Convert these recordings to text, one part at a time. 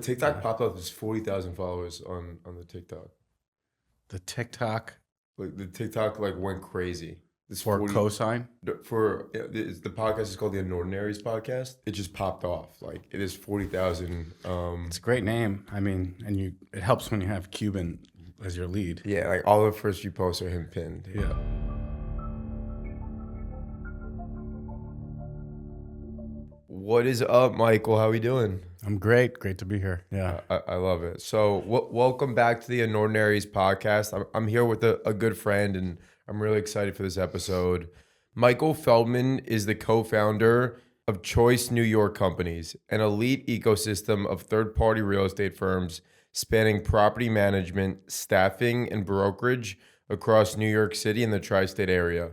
TikTok popped up. There's 40,000 followers on the TikTok. The TikTok Like the TikTok like went crazy. This for cosign. The podcast is called the Unordinaries podcast. It just popped off. Like it is 40,000. It's a great name. I mean, and it helps when you have Cuban as your lead. Yeah, like all the first few posts are him pinned. Yeah. What is up, Michael? How we doing? I'm great. Great to be here. Yeah. I love it. So welcome back to the Unordinaries podcast. I'm here with a good friend, and I'm really excited for this episode. Michael Feldman is the co-founder of Choice New York Companies, an elite ecosystem of third-party real estate firms spanning property management, staffing, and brokerage across New York City and the tri-state area.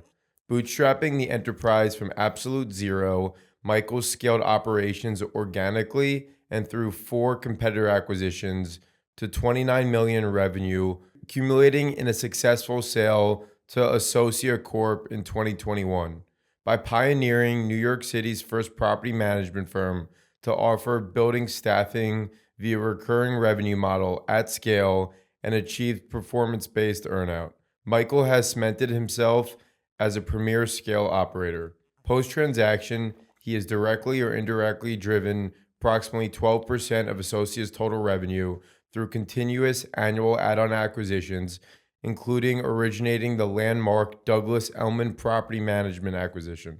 Bootstrapping the enterprise from absolute zero, Michael scaled operations organically and through 4 competitor acquisitions to $29 million in revenue, accumulating in a successful sale to Associa Corp in 2021. By pioneering New York City's first property management firm to offer building staffing via recurring revenue model at scale and achieved performance-based earnout, Michael has cemented himself as a premier scale operator. Post-transaction, he has directly or indirectly driven approximately 12% of Associa's total revenue through continuous annual add-on acquisitions, including originating the landmark Douglas Elliman property management acquisition.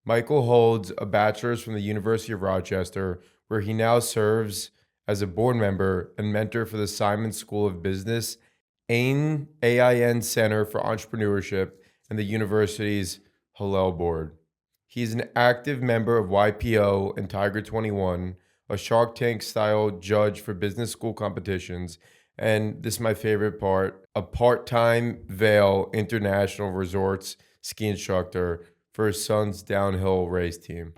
Michael holds a bachelor's from the University of Rochester, where he now serves as a board member and mentor for the Simon School of Business, AIN Center for Entrepreneurship, and the university's Hillel Board. He's an active member of YPO and Tiger 21, a Shark Tank-style judge for business school competitions, and this is my favorite part, a part-time Vail International Resorts ski instructor for his son's downhill race team.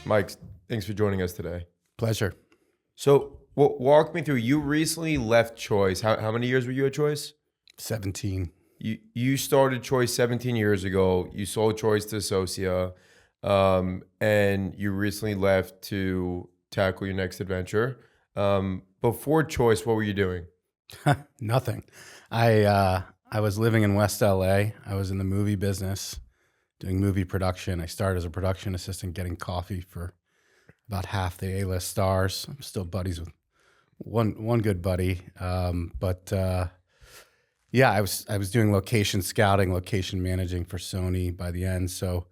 Mike, thanks for joining us today. Pleasure. So walk me through, you recently left Choice. How many years were you at Choice? 17. You started Choice 17 years ago. You sold Choice to Associa, and you recently left to tackle your next adventure. Before Choice, what were you doing? Nothing. I was living in West LA. I was in the movie business, doing movie production. I started as a production assistant, getting coffee for about half the A-list stars. I'm still buddies with one good buddy, yeah, I was doing location scouting, location managing for Sony by the end. So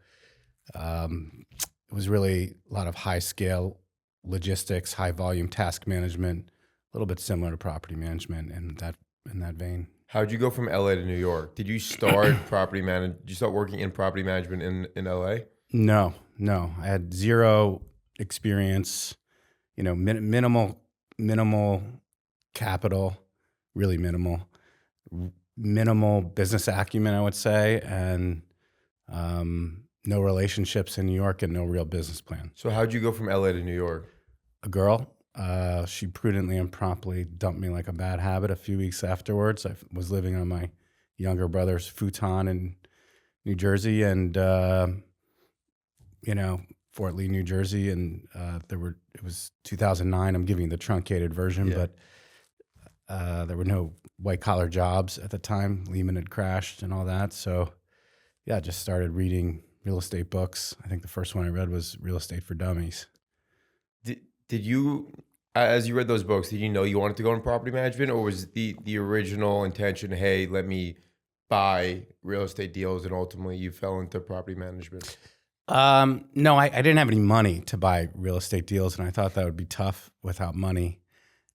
it was really a lot of high scale logistics, high volume task management, a little bit similar to property management in that vein. How'd you go from LA to New York? Did you start Did you start working in property management in LA? No. I had zero experience, minimal capital, really minimal business acumen, I would say, and no relationships in New York and no real business plan. So how'd you go from LA to New York? A girl, she prudently and promptly dumped me like a bad habit a few weeks afterwards. I was living on my younger brother's Futon in New Jersey, and Fort Lee, New Jersey, and it was 2009. I'm giving you the truncated version, Yeah. But there were no white collar jobs at the time. Lehman had crashed and all that. So yeah, I just started reading real estate books. I think the first one I read was Real Estate for Dummies. Did you, as you read those books, did you know you wanted to go into property management, or was the original intention, hey, let me buy real estate deals, and ultimately you fell into property management? No, I didn't have any money to buy real estate deals, and I thought that would be tough without money.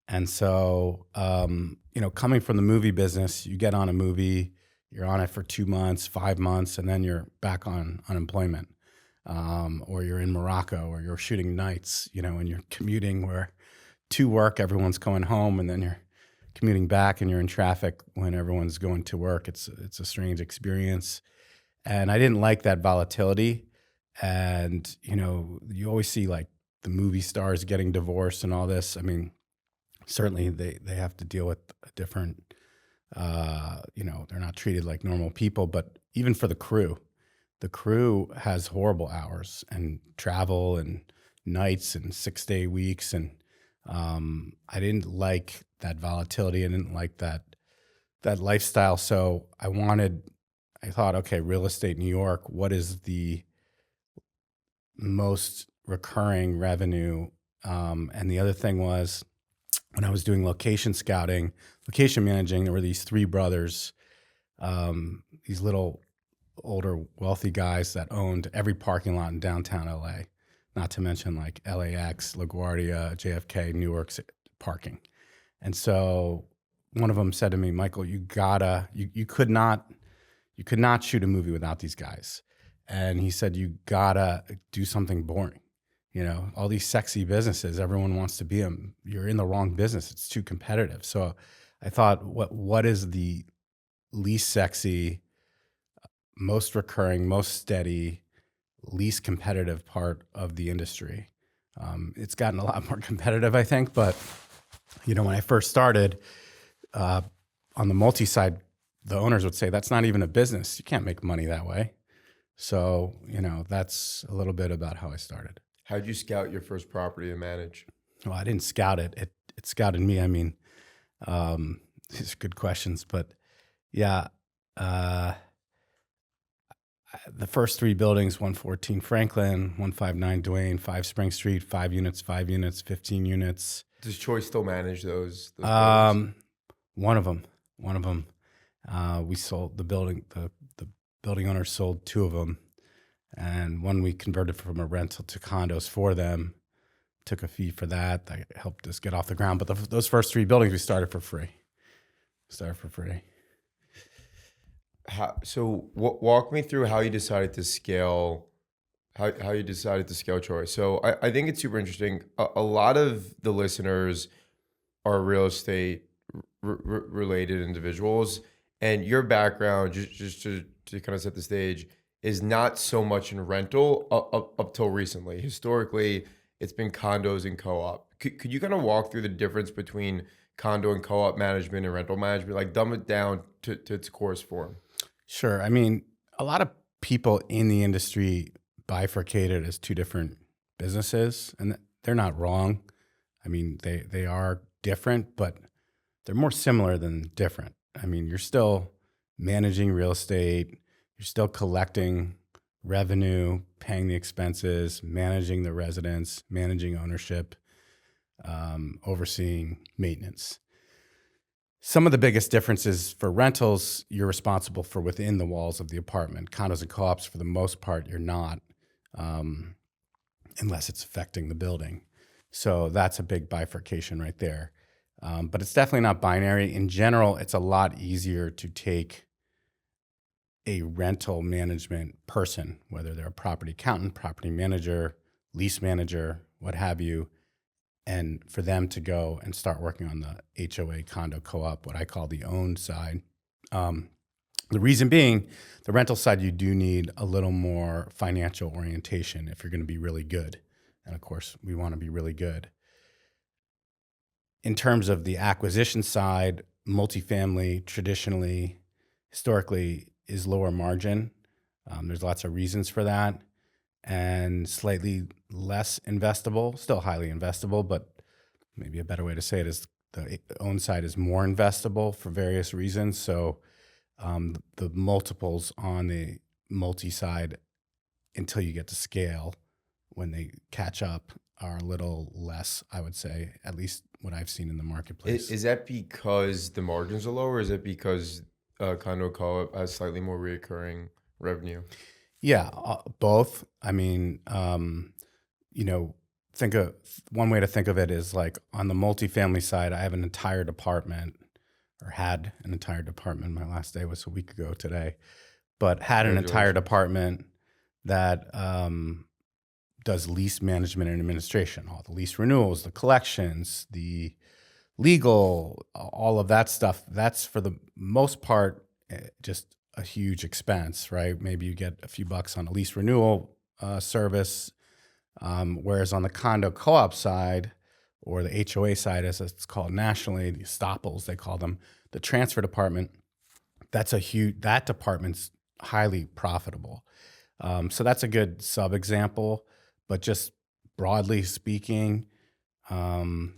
And so, coming from the movie business, you get on a movie, you're on it for 2 months, 5 months, and then you're back on unemployment. Or you're in Morocco, or you're shooting nights, and you're commuting to work, everyone's going home, and then you're commuting back and you're in traffic when everyone's going to work. It's a strange experience. And I didn't like that volatility. And, you always see like the movie stars getting divorced and all this. I mean, certainly they have to deal with a different, they're not treated like normal people. But even for the crew has horrible hours and travel and nights and 6-day weeks. And I didn't like that volatility. I didn't like that lifestyle. So I thought, okay, real estate New York, what is the most recurring revenue? And the other thing was, when I was doing location scouting, location managing, there were these three brothers, these little older wealthy guys that owned every parking lot in downtown LA, not to mention like LAX, LaGuardia, JFK, Newark's parking. And so one of them said to me, Michael, you could not shoot a movie without these guys. And he said, you gotta do something boring. All these sexy businesses, everyone wants to be them. You're in the wrong business. It's too competitive. So I thought, what is the least sexy, most recurring, most steady, least competitive part of the industry? It's gotten a lot more competitive, I think. But, when I first started on the multi side, the owners would say, that's not even a business. You can't make money that way. So, that's a little bit about how I started. How'd you scout your first property to manage? Well, I didn't scout it. It scouted me. I mean, these are good questions, but yeah, the first three buildings, 114 Franklin, 159 Duane, 5 Spring Street, 5 units, 15 units. Does Choice still manage those buildings? One of them. We sold the building. The building owner sold 2 of them. And one we converted from a rental to condos for them, took a fee for that. That helped us get off the ground. But those first 3 buildings, we started for free. So walk me through how you decided to scale, how you decided to scale Choice. So I think it's super interesting. A lot of the listeners are real estate related individuals, and your background, just to kind of set the stage, is not so much in rental up till recently. Historically, it's been condos and co-op. Could you kind of walk through the difference between condo and co-op management and rental management? Like dumb it down to its coarse form. Sure. I mean, a lot of people in the industry bifurcate it as 2 different businesses, and they're not wrong. I mean, they are different, but they're more similar than different. I mean, you're still managing real estate. You're still collecting revenue, paying the expenses, managing the residents, managing ownership, overseeing maintenance. Some of the biggest differences for rentals, you're responsible for within the walls of the apartment. Condos and co-ops, for the most part, you're not, unless it's affecting the building. So that's a big bifurcation right there. But it's definitely not binary. In general, it's a lot easier to take a rental management person, whether they're a property accountant, property manager, lease manager, what have you, and for them to go and start working on the HOA condo co-op, what I call the owned side. The reason being, the rental side, you do need a little more financial orientation if you're going to be really good. And of course, we want to be really good. In terms of the acquisition side, multifamily traditionally, historically, is lower margin. There's lots of reasons for that, and slightly less investable, still highly investable, but maybe a better way to say it is the own side is more investable for various reasons. So the multiples on the multi side, until you get to scale, when they catch up, are a little less, I would say, at least what I've seen in the marketplace. Is that because the margins are lower, or is it because condo co-op has slightly more recurring revenue? Yeah, both. I mean, think of one way to think of it is like on the multifamily side, I have an entire department, or had an entire department. My last day was a week ago today, but had an entire department that does lease management and administration, all the lease renewals, the collections, the legal, all of that stuff. That's for the most part just a huge expense, right? Maybe you get a few bucks on a lease renewal service, whereas on the condo co-op side, or the HOA side, as it's called nationally, the estoppels, they call them, the transfer department, that department's highly profitable. So that's a good sub-example, but just broadly speaking, the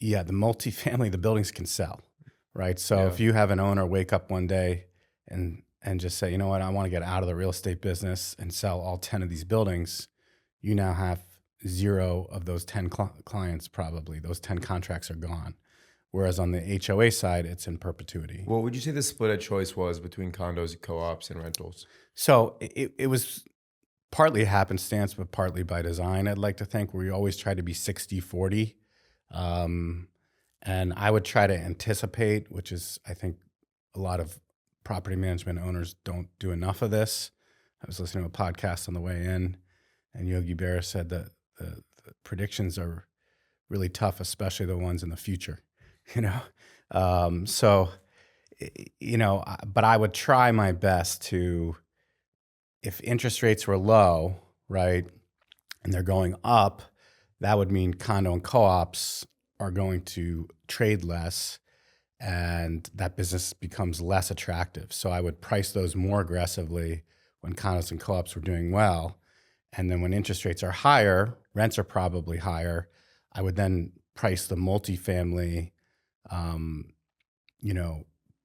multifamily, the buildings can sell, right? So if you have an owner wake up one day and just say, you know what, I want to get out of the real estate business and sell all 10 of these buildings, you now have 0 of those 10 clients probably. Those 10 contracts are gone. Whereas on the HOA side, it's in perpetuity. What would you say the split of choice was between condos, co-ops, and rentals? So it was partly happenstance, but partly by design. I'd like to think we always try to be 60-40. And I would try to anticipate, which is, I think, a lot of property management owners don't do enough of this. I was listening to a podcast on the way in, and Yogi Berra said that the predictions are really tough, especially the ones in the future, but I would try my best to, if interest rates were low, right, and they're going up, that would mean condo and co-ops are going to trade less, and that business becomes less attractive. So I would price those more aggressively when condos and co-ops were doing well. And then when interest rates are higher, rents are probably higher, I would then price the multifamily,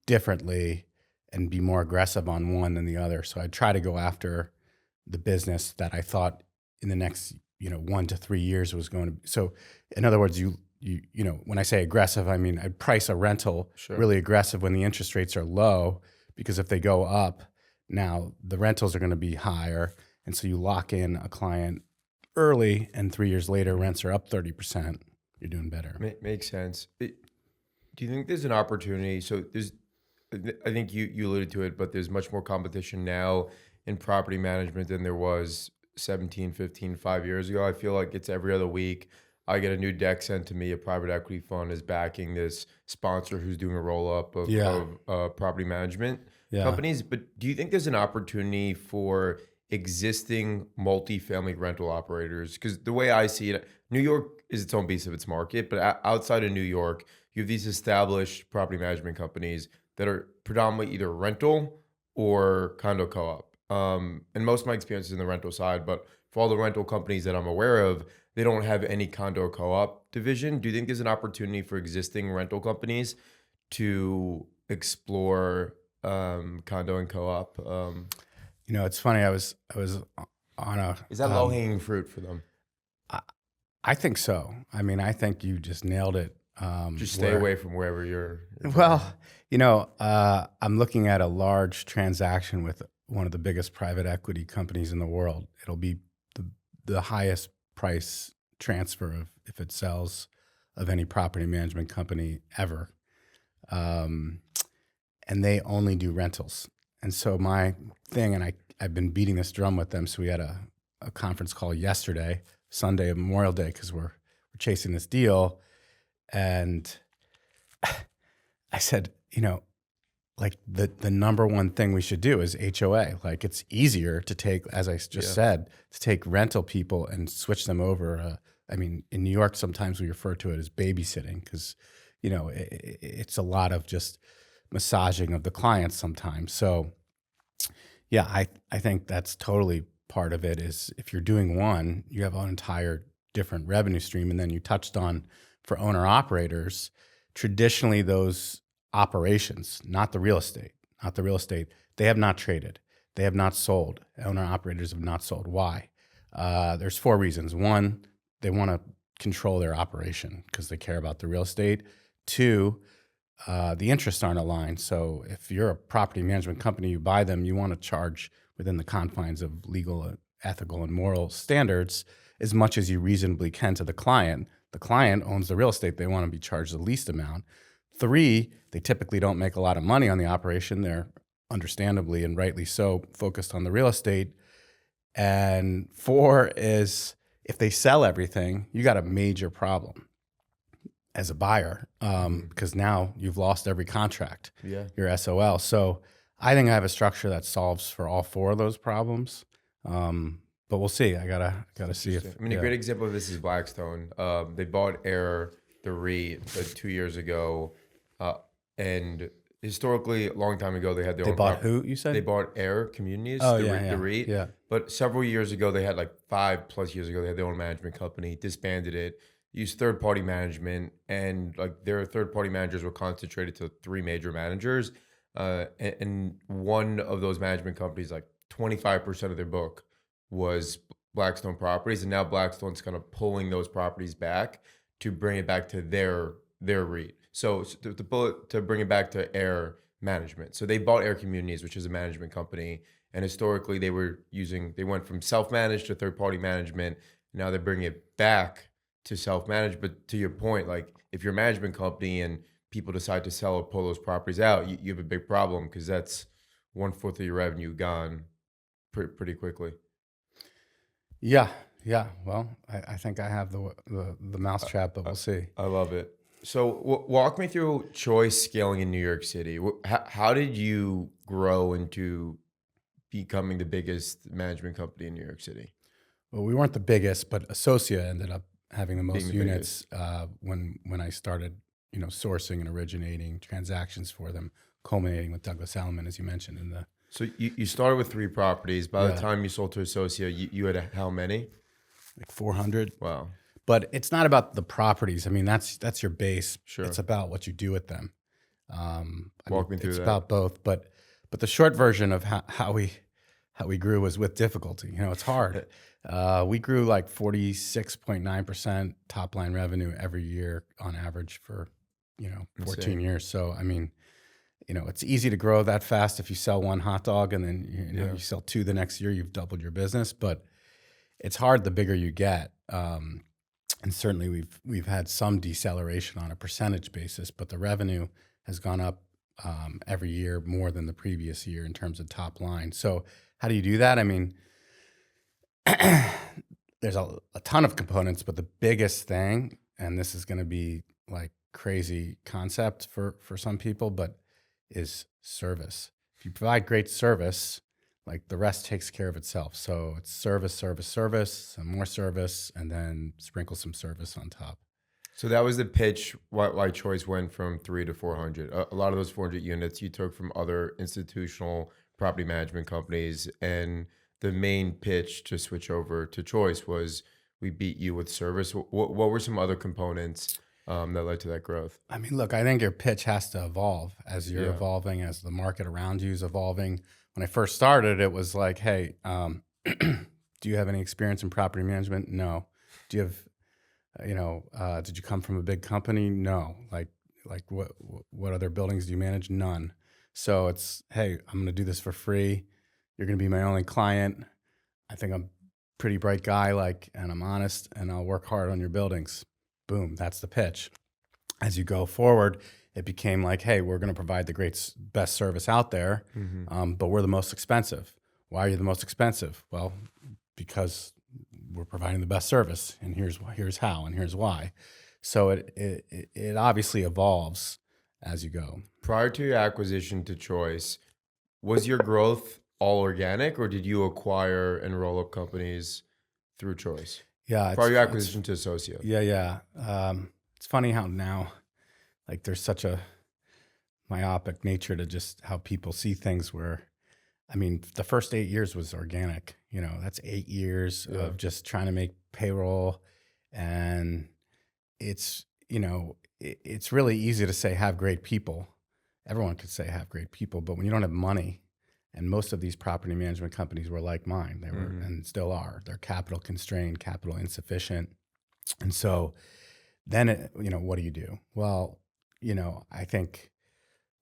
differently and be more aggressive on one than the other. So I'd try to go after the business that I thought in the next, 1 to 3 years was going to be. So in other words, when I say aggressive, I mean, I'd price a rental really aggressive when the interest rates are low, because if they go up, now the rentals are going to be higher. And so you lock in a client early, and 3 years later, rents are up 30%. You're doing better. Makes sense. Do you think there's an opportunity? So I think you alluded to it, but there's much more competition now in property management than there was 17, 15, 5 years ago. I feel like it's every other week I get a new deck sent to me. A private equity fund is backing this sponsor who's doing a roll-up of property management companies. But do you think there's an opportunity for existing multifamily rental operators? Because the way I see it, New York is its own beast of its market, but outside of New York, you have these established property management companies that are predominantly either rental or condo co-op. And most of my experience is in the rental side, but for all the rental companies that I'm aware of, they don't have any condo co-op division. Do you think there's an opportunity for existing rental companies to explore condo and co-op? It's funny. I was on a. Is that low hanging fruit for them? I think so. I mean, I think you just nailed it. Just stay away from wherever you're. Well, I'm looking at a large transaction with one of the biggest private equity companies in the world. It'll be the highest price transfer if it sells of any property management company ever. And they only do rentals. And so my thing, and I've been beating this drum with them. So we had a conference call yesterday, Sunday, Memorial Day, because we're chasing this deal. And I said, like the number one thing we should do is HOA. Like, it's easier to take, as I just said, to take rental people and switch them over. In New York, sometimes we refer to it as babysitting, because, it's a lot of just massaging of the clients sometimes. So I think that's totally part of it. Is if you're doing one, you have an entire different revenue stream. And then you touched on, for owner operators, traditionally those operations, not the real estate, they have not traded. They have not sold. Owner operators have not sold. Why? There's 4 reasons. 1, they want to control their operation because they care about the real estate. 2, the interests aren't aligned. So if you're a property management company, you buy them, you want to charge within the confines of legal, ethical, and moral standards as much as you reasonably can to the client. The client owns the real estate. They want to be charged the least amount. 3, they typically don't make a lot of money on the operation. They're understandably and rightly so focused on the real estate. And 4 is, if they sell everything, you got a major problem as a buyer, because now you've lost every contract. Your SOL. So I think I have a structure that solves for all 4 of those problems. but we'll see. I gotta see if. I mean, a great example of this is Blackstone. They bought Air, the REIT, 2 years ago, and historically, a long time ago, they had their They own. bought who? You said They bought Air Communities, Oh the, yeah, the REIT. yeah. But several years ago, they had like 5+ years ago, they had their own management company, disbanded it, used third-party management, and like their third-party managers were concentrated to 3 major managers, and one of those management companies, like 25% of their book was Blackstone properties, and now Blackstone's kind of pulling those properties back to bring it back to their REIT. So to bring it back to Air Management. So they bought Air Communities, which is a management company, and historically they went from self-managed to third-party management. Now they're bringing it back to self-managed. But to your point, like if you're a management company and people decide to sell or pull those properties out, you have a big problem because that's 1/4 of your revenue gone pretty quickly. Yeah. Well, I think I have the mousetrap, but we'll see. I love it. So walk me through Choice scaling in New York City. How did you grow into becoming the biggest management company in New York City? Well, we weren't the biggest, but Associa ended up having the most the units when I started, sourcing and originating transactions for them, culminating with Douglas Elliman, as you mentioned in the. So you started with 3 properties. By the Yeah. time you sold to Associa, you had how many? Like 400. Wow. But it's not about the properties. I mean, that's your base. Sure. It's about what you do with them. Walk me through it's that. about both. But the short version of how we grew was with difficulty. It's hard. We grew like 46.9% top line revenue every year on average for 14 Insane. years. So I mean, it's easy to grow that fast if you sell 1 hot dog and then you sell 2 the next year, you've doubled your business. But it's hard the bigger you get. And certainly we've had some deceleration on a percentage basis, but the revenue has gone up every year more than the previous year in terms of top line. So how do you do that? I mean, there's a ton of components, but the biggest thing, and this is going to be like crazy concept for some people, but is service. If you provide great service, like the rest takes care of itself. So it's service, some more service, and then sprinkle some service on top. So that was the pitch why Choice went from 3 to 400. A lot of those 400 units you took from other institutional property management companies, and the main pitch to switch over to Choice was we beat you with service. What were some other components that led to that growth? I mean, look, I think your pitch has to evolve as you're Yeah. evolving, as the market around you is evolving. When I first started, it was like, hey, do you have any experience in property management? No. Do you have, did you come from a big company? No. Like what other buildings do you manage? None. So it's, hey, I'm going to do this for free. You're going to be my only client. I think I'm a pretty bright guy, and I'm honest, and I'll work hard on your buildings. Boom, that's the pitch. As you go forward, it became like, hey, we're going to provide the best service out there, but we're the most expensive. Why are you the most expensive? Well, because we're providing the best service, and here's how, and here's why. So it obviously evolves as you go. Prior to your acquisition to Choice, was your growth all organic, or did you acquire and roll up companies through Choice? Yeah, Prior to your acquisition to Associa. Yeah. It's funny how now, like, there's such a myopic nature to just how people see things. Where, I mean, the first 8 years was organic. That's 8 years of just trying to make payroll, and it's it's really easy to say have great people. Everyone could say have great people, but when you don't have money, and most of these property management companies were like mine, they were and still are. They're capital constrained, capital insufficient, and so then what do you do? Well, I think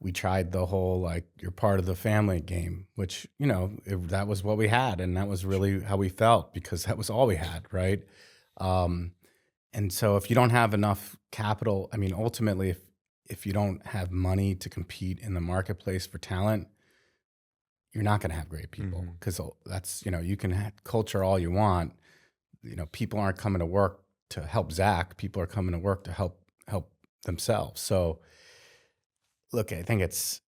we tried the whole like you're part of the family game, which that was what we had, and that was really how we felt because that was all we had, right? And so if you don't have enough capital, I mean, ultimately, if you don't have money to compete in the marketplace for talent, you're not going to have great people because that's, you can culture all you want. People aren't coming to work to help Zach. People are coming to work to help themselves. So look, I think it's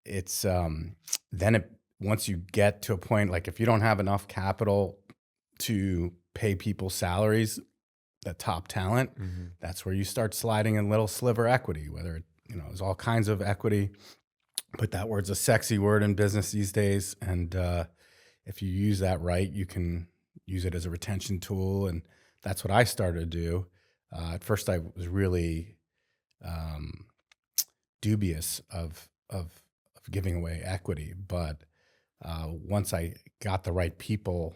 once you get to a point, like if you don't have enough capital to pay people salaries, the top talent, that's where you start sliding in little sliver equity, whether it, there's all kinds of equity, but that word's a sexy word in business these days. And if you use that right, you can use it as a retention tool. And that's what I started to do. At first I was really dubious of giving away equity, but once I got the right people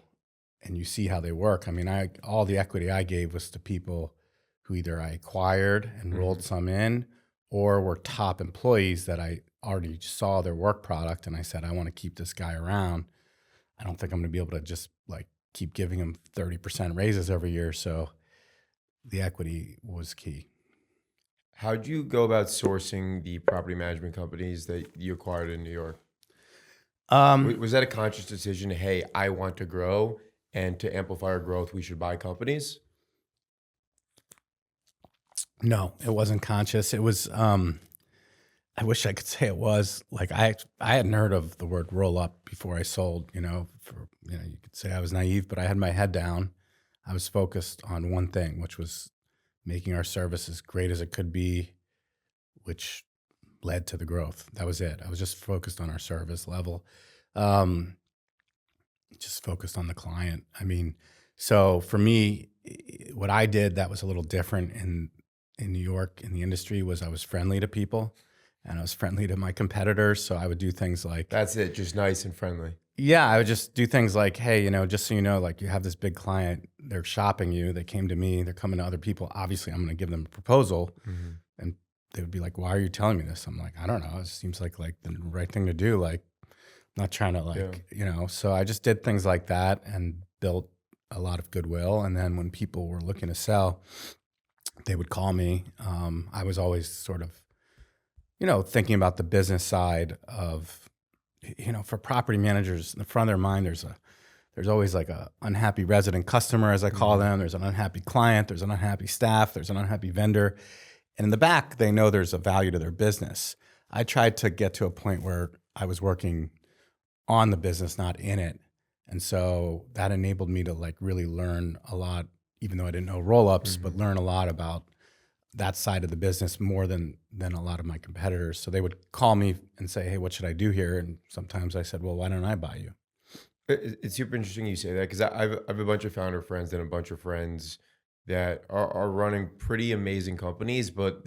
and you see how they work, I mean, all the equity I gave was to people who either I acquired and rolled some in, or were top employees that I already saw their work product, and I said, I want to keep this guy around. I don't think I'm going to be able to just like keep giving him 30% raises every year. So the equity was key. How'd you go about sourcing the property management companies that you acquired in New York? Was that a conscious decision? Hey, I want to grow, and to amplify our growth, we should buy companies? No, it wasn't conscious. It was, I wish I could say it was. Like I hadn't heard of the word roll up before I sold, you could say I was naive, but I had my head down. I was focused on one thing, which was making our service as great as it could be, which led to the growth. That was it. I was just focused on our service level. Just focused on the client. I mean, so for me, what I did that was a little different in New York in the industry was I was friendly to people and I was friendly to my competitors. So I would do things like, That's it, just nice and friendly. yeah, I would just do things like, hey, just so you know, like you have this big client, they're shopping you, they came to me, they're coming to other people. Obviously, I'm going to give them a proposal. And they would be like, why are you telling me this? I'm like, I don't know. It seems like the right thing to do. Like, I'm not trying to so I just did things like that and built a lot of goodwill. And then when people were looking to sell, they would call me. I was always sort of, thinking about the business side of, for property managers, in the front of their mind, there's always like a unhappy resident customer, as I call them. There's an unhappy client. There's an unhappy staff. There's an unhappy vendor. And in the back, they know there's a value to their business. I tried to get to a point where I was working on the business, not in it. And so that enabled me to like really learn a lot, even though I didn't know roll-ups, but learn a lot about that side of the business more than a lot of my competitors. So they would call me and say, hey, what should I do here? And sometimes I said, well, why don't I buy you? It's super interesting you say that, because I have a bunch of founder friends and a bunch of friends that are running pretty amazing companies, but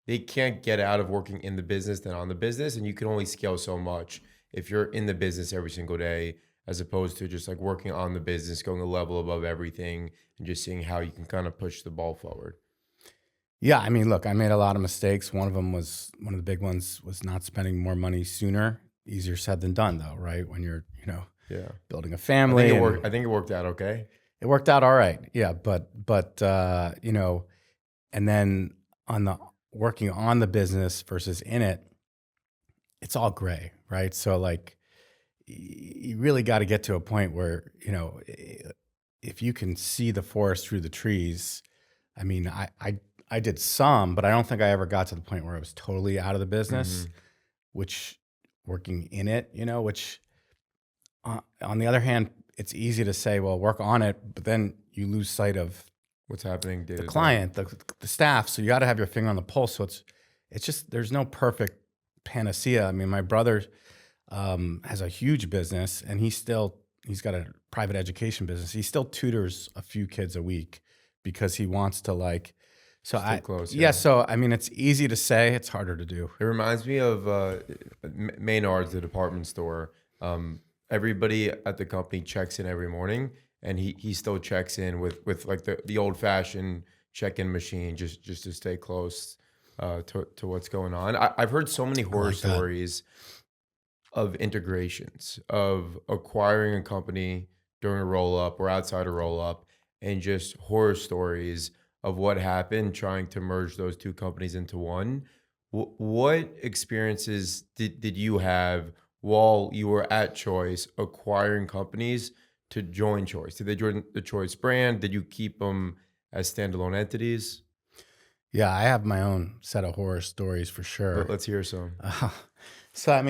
they can't get out of working in the business than on the business. And you can only scale so much if you're in the business every single day, as opposed to just like working on the business, going a level above everything and just seeing how you can kind of push the ball forward. Yeah, I mean, look, I made a lot of mistakes. One of the big ones was not spending more money sooner. Easier said than done, though, right? When you're, building a family. I think it worked out okay. It worked out all right. Yeah, but and then on the working on the business versus in it, it's all gray, right? So like, you really got to get to a point where, if you can see the forest through the trees. I mean, I did some, but I don't think I ever got to the point where I was totally out of the business, which working in it, which on the other hand, it's easy to say, well, work on it, but then you lose sight of what's happening day to the day. client, the staff. So you got to have your finger on the pulse. So it's just, there's no perfect panacea. I mean, my brother has a huge business and he's got a private education business. He still tutors a few kids a week because he wants to like, so so I mean, it's easy to say, it's harder to do. It reminds me of Maynard's, the department store. Everybody at the company checks in every morning, and he still checks in with like the old fashioned check-in machine, just to stay close to what's going on. I've heard so many horror stories of integrations, of acquiring a company during a roll up or outside a roll up, and just horror stories of what happened trying to merge those two companies into one. What experiences did you have while you were at Choice acquiring companies to join Choice? Did they join the Choice brand? Did you keep them as standalone entities? Yeah, I have my own set of horror stories for sure. Let's hear some. So, I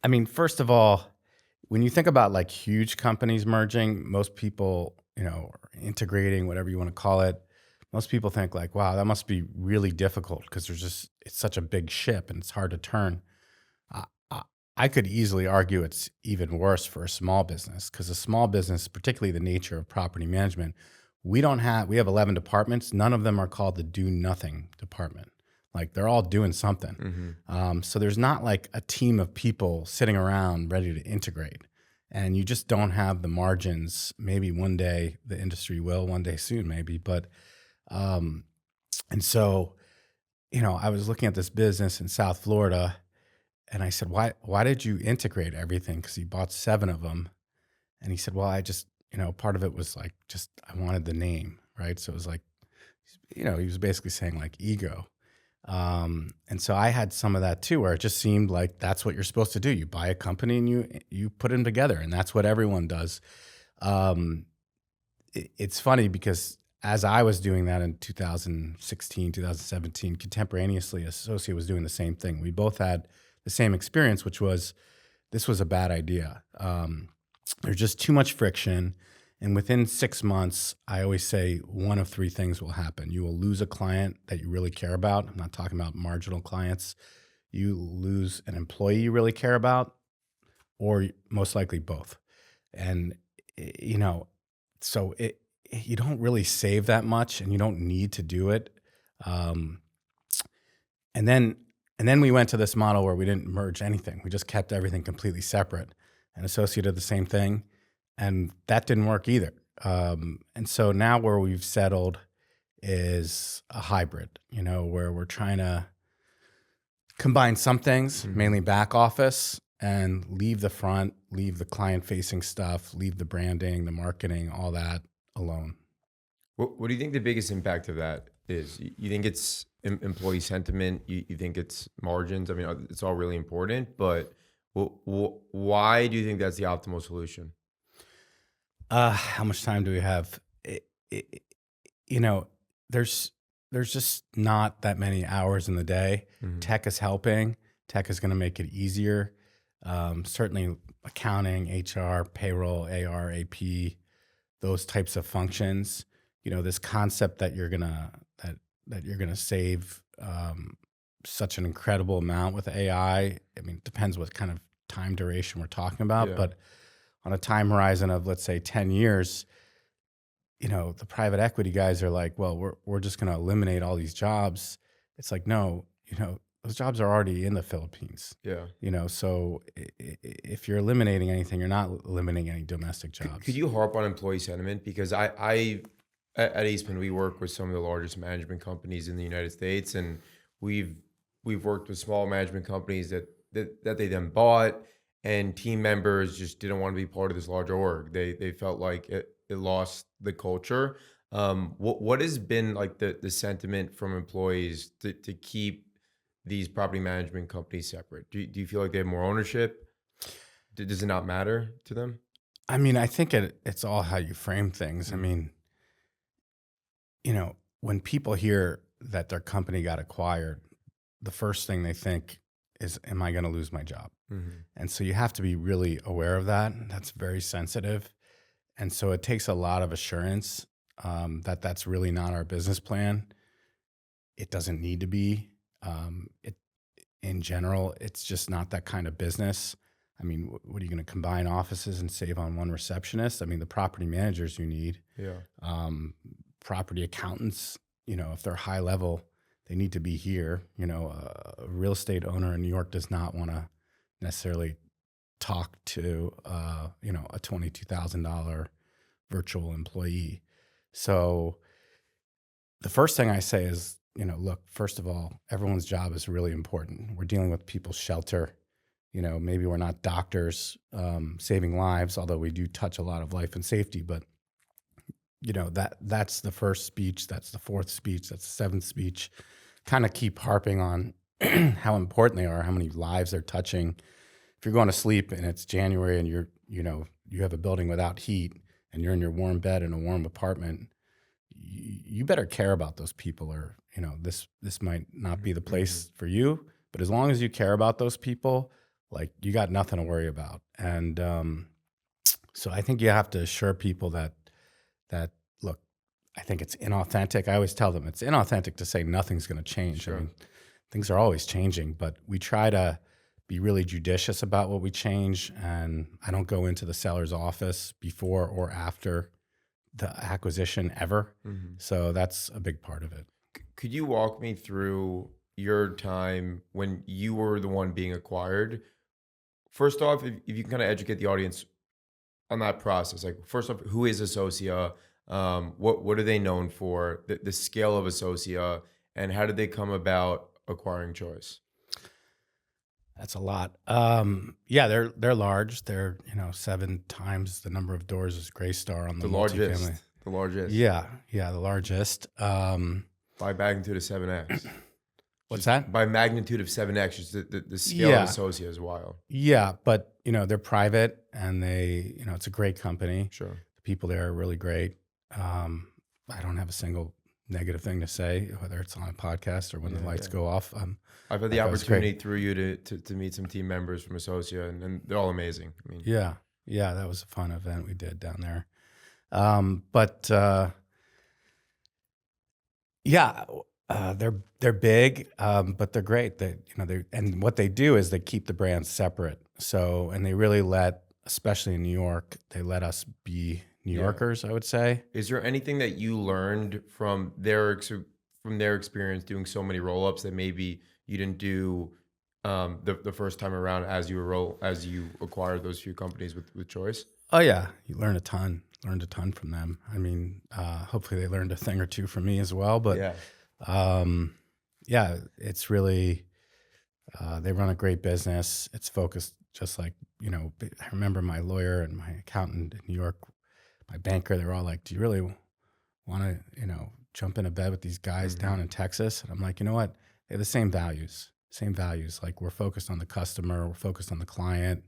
mean, first of all, when you think about like huge companies merging, most people, or integrating, whatever you want to call it, most people think like, wow, that must be really difficult because it's such a big ship and it's hard to turn. I, I I could easily argue it's even worse for a small business because a small business, particularly the nature of property management, we have 11 departments. None of them are called the do nothing department. Like they're all doing something. So there's not like a team of people sitting around ready to integrate. And you just don't have the margins. Maybe one day the industry will, one day soon, maybe. But, and so, I was looking at this business in South Florida and I said, why did you integrate everything? Because he bought 7 of them. And he said, well, I just, part of it was like, just, I wanted the name, right? So it was like, he was basically saying like ego. And so I had some of that too, where it just seemed like that's what you're supposed to do. You buy a company and you put them together, and that's what everyone does. It's funny because as I was doing that in 2016, 2017, contemporaneously, Associa was doing the same thing. We both had the same experience, which was this was a bad idea. There's just too much friction. And within 6 months, I always say one of 3 things will happen. You will lose a client that you really care about. I'm not talking about marginal clients. You lose an employee you really care about, or most likely both. And, so you don't really save that much and you don't need to do it. And then we went to this model where we didn't merge anything. We just kept everything completely separate. And Associa did the same thing. And that didn't work either. And so now where we've settled is a hybrid, where we're trying to combine some things, mainly back office, and leave the front, leave the client-facing stuff, leave the branding, the marketing, all that alone. What do you think the biggest impact of that is? You think it's employee sentiment? You think it's margins? I mean, it's all really important, but why do you think that's the optimal solution? How much time do we have? There's just not that many hours in the day. Tech is helping. Tech is going to make it easier. Certainly accounting, HR, payroll, AR, AP, those types of functions. This concept that you're gonna save such an incredible amount with AI. I mean, it depends what kind of time duration we're talking about, but on a time horizon of, let's say, 10 years, the private equity guys are like, well, we're just going to eliminate all these jobs. It's like, no, those jobs are already in the Philippines. Yeah. So if you're eliminating anything, you're not eliminating any domestic jobs. Could you harp on employee sentiment? Because I at Eastman, we work with some of the largest management companies in the United States, and we've worked with small management companies that they then bought, and team members just didn't want to be part of this larger org. They felt like it lost the culture. What has been like the sentiment from employees to keep these property management companies separate? Do you feel like they have more ownership? Does it not matter to them? I mean, I think it's all how you frame things. I mean, when people hear that their company got acquired, the first thing they think is, am I going to lose my job? And so you have to be really aware of that. That's very sensitive. And so it takes a lot of assurance that that's really not our business plan. It doesn't need to be. In general, it's just not that kind of business. I mean, what are you going to combine offices and save on one receptionist? I mean, the property managers you need, property accountants, if they're high level, they need to be here. A real estate owner in New York does not want to necessarily talk to, a $22,000 virtual employee. So the first thing I say is, look, first of all, everyone's job is really important. We're dealing with people's shelter. Maybe we're not doctors saving lives, although we do touch a lot of life and safety. But, that's the first speech. That's the fourth speech. That's the 7th speech. Kind of keep harping on how important they are, how many lives they're touching. If you're going to sleep and it's January and you have a building without heat and you're in your warm bed in a warm apartment, you better care about those people, or this might not be the place for you. But as long as you care about those people, like you got nothing to worry about. And so I think you have to assure people that look, I think it's inauthentic. I always tell them it's inauthentic to say nothing's going to change. Sure. I mean, things are always changing, but we try to be really judicious about what we change. And I don't go into the seller's office before or after the acquisition ever. So that's a big part of it. Could you walk me through your time when you were the one being acquired? First off, if you can kind of educate the audience on that process, like first off, who is Associa? What are they known for? The scale of Associa, and how did they come about acquiring Choice? That's a lot. Yeah, they're large. They're 7 times the number of doors as Greystar on the multifamily. The largest. Yeah, the largest. By magnitude of 7x. What's that? By magnitude of 7x, just the scale of Associa is wild. Yeah, but they're private and they, it's a great company. Sure. The people there are really great. I don't have a single negative thing to say, whether it's on a podcast or when the lights go off. I've had the opportunity through you to meet some team members from Associa, and they're all amazing. I mean, yeah, that was a fun event we did down there. They're big, but they're great. And what they do is they keep the brands separate. So, and they really especially in New York, they let us be New Yorkers, I would say. Is there anything that you learned from their experience doing so many roll-ups that maybe you didn't do the first time around as you acquired those few companies with Choice? Oh yeah, you learned a ton from them. I mean, hopefully they learned a thing or two from me as well. But it's really they run a great business. It's focused just like I remember my lawyer and my accountant in New York, my banker. They're all like, "Do you really want to jump into bed with these guys down in Texas?" And I'm like, you know what? They have the same values. Like we're focused on the customer. We're focused on the client.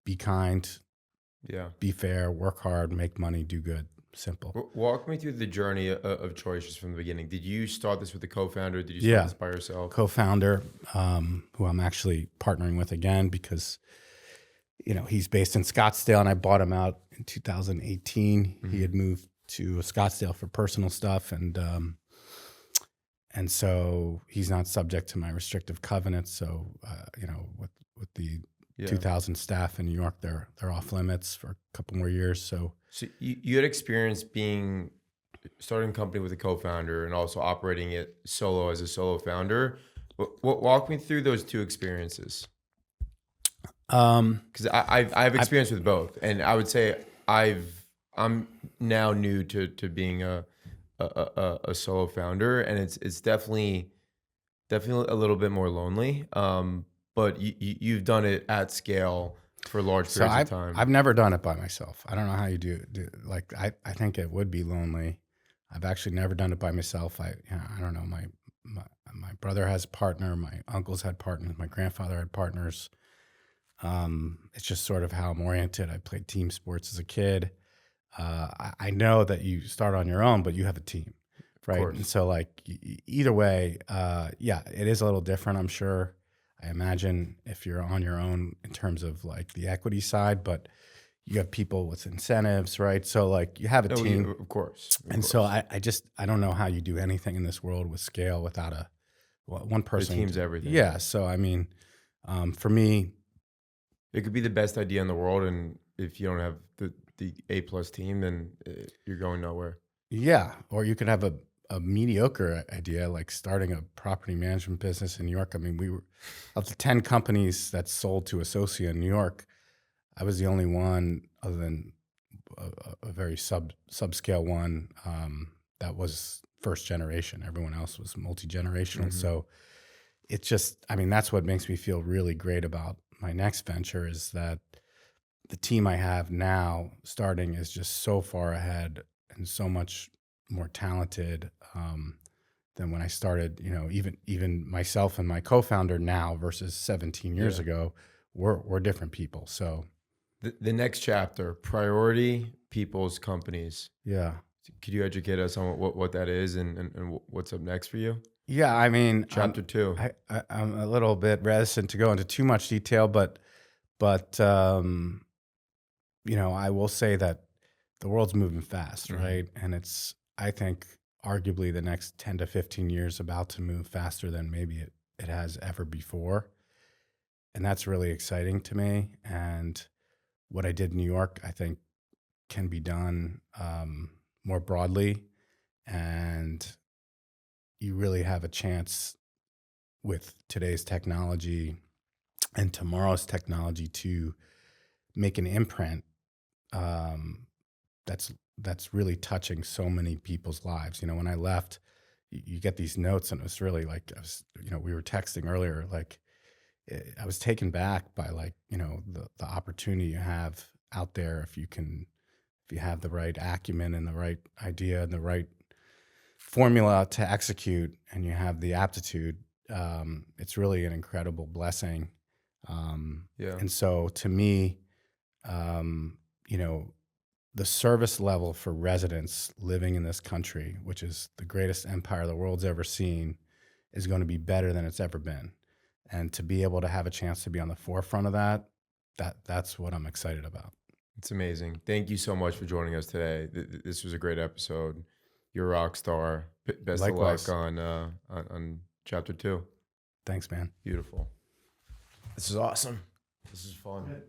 Be kind. Yeah. Be fair. Work hard. Make money. Do good. Simple. Walk me through the journey of Choice just from the beginning. Did you start this with a co-founder? Did you start this by yourself? Co-founder, who I'm actually partnering with again because, he's based in Scottsdale and I bought him out in 2018. He had moved to Scottsdale for personal stuff and so he's not subject to my restrictive covenants. So, with the 2,000 staff in New York, they're off limits for a couple more years. So you had experience starting a company with a co-founder and also operating it solo as a solo founder. Walk me through those two experiences. Because I've experience with both, and I would say I'm now new to being a solo founder, and it's definitely a little bit more lonely. But you've done it at scale for large periods of time. I've never done it by myself. I don't know how you do like I think it would be lonely. I've actually never done it by myself. I don't know. My brother has a partner. My uncles had partners. My grandfather had partners. It's just sort of how I'm oriented. I played team sports as a kid. I know that you start on your own, but you have a team, right? And so like either way, it is a little different, I'm sure. I imagine if you're on your own in terms of like the equity side, but you have people with incentives, right? So like you have a team. Of course. So I don't know how you do anything in this world with scale without one person. The team's everything. Yeah. So, I mean, for me, it could be the best idea in the world. And if you don't have the A+ team, then you're going nowhere. Yeah. Or you could have a mediocre idea, like starting a property management business in New York. I mean, we were of the 10 companies that sold to Associa in New York, I was the only one other than a very subscale one that was first generation. Everyone else was multi-generational. So it's just, I mean, that's what makes me feel really great about my next venture is that the team I have now starting is just so far ahead and so much more talented than when I started. Even myself and my co-founder now versus 17 years ago, we're different people. So the next chapter, priority people's companies. Yeah. Could you educate us on what that is and what's up next for you? Yeah, I mean, Chapter 2. I'm a little bit reticent to go into too much detail, but I will say that the world's moving fast, right? And it's, I think, arguably the next 10 to 15 years about to move faster than maybe it has ever before. And that's really exciting to me. And what I did in New York, I think, can be done more broadly. And you really have a chance with today's technology and tomorrow's technology to make an imprint um, that's really touching so many people's lives. When I left, you get these notes, and it was really like we were texting earlier. Like I was taken back by the opportunity you have out there if you have the right acumen and the right idea and the right formula to execute, and you have the aptitude. It's really an incredible blessing. Yeah. And so to me, you know, the service level for residents living in this country, which is the greatest empire the world's ever seen, is going to be better than it's ever been. And to be able to have a chance to be on the forefront of that's what I'm excited about. It's amazing. Thank you so much for joining us today. This was a great episode. You're a rock star. Best Likewise. of luck on chapter 2. Thanks, man. Beautiful. This is awesome. This is fun.